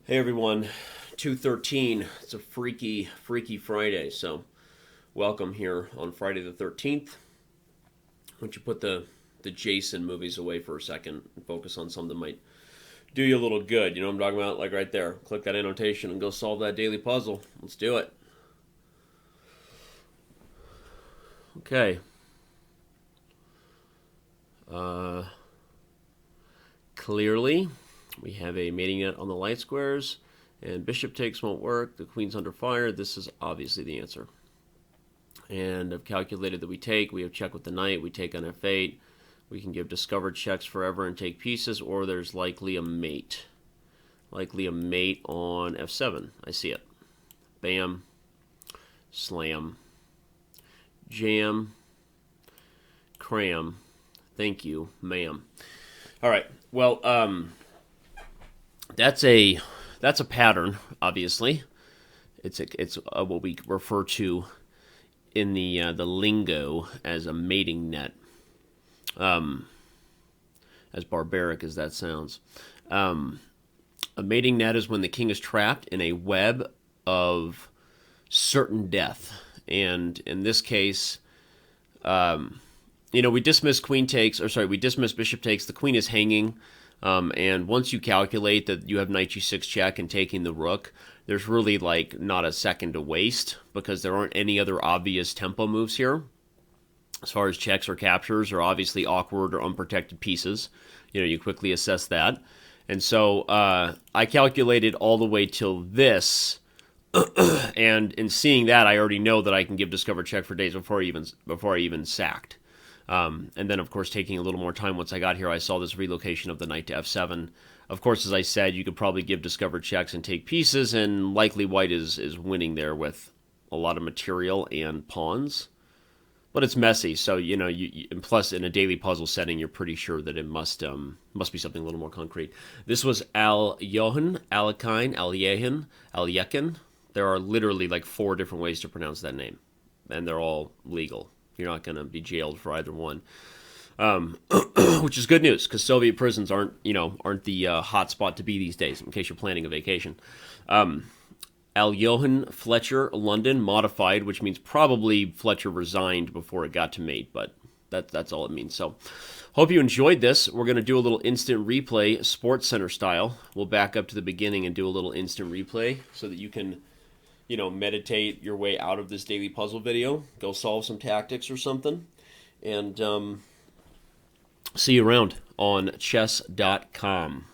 Hey everyone, 213. It's a freaky Friday, so welcome here on Friday the 13th. Why don't you put the Jason movies away for a second and focus on something that might do you a little good. You know what I'm talking about? Like right there. Click that annotation and go solve that daily puzzle. Let's do it. Okay. Uh, Clearly, we have a mating net on the light squares, and bishop takes won't work. The queen's under fire. This is obviously the answer. And I've calculated that we have check with the knight, we take on f8, we can give discovered checks forever and take pieces, or there's likely a mate. Likely a mate on f7. I see it. Bam. Slam. Jam. Cram. Thank you, ma'am. All right. Well, that's a pattern. Obviously, it's what we refer to in the lingo as a mating net. As barbaric as that sounds, a mating net is when the king is trapped in a web of certain death, and in this case, we dismiss we dismiss bishop takes. The queen is hanging, and once you calculate that you have knight g6 check and taking the rook, there's really like not a second to waste because there aren't any other obvious tempo moves here. As far as checks or captures are obviously awkward or unprotected pieces. You quickly assess that. And so I calculated all the way till this, and in seeing that, I already know that I can give discover check for days before I even sacked. And then, of course, taking a little more time once I got here, I saw this relocation of the knight to f7. Of course, as I said, you could probably give discovered checks and take pieces, and likely white is winning there with a lot of material and pawns. But it's messy, so and plus in a daily puzzle setting, you're pretty sure that it must be something a little more concrete. This was Al Johan, Alekine, Alyehin, Alyekin. There are literally like 4 different ways to pronounce that name, and they're all legal. You're not going to be jailed for either one, which is good news because Soviet prisons aren't the hot spot to be these days. In case you're planning a vacation. Al Johan Fletcher, London, modified, which means probably Fletcher resigned before it got to mate, but that's all it means. So, hope you enjoyed this. We're going to do a little instant replay, Sports Center style. We'll back up to the beginning and do a little instant replay so that you can, meditate your way out of this daily puzzle video. Go solve some tactics or something. And see you around on Chess.com.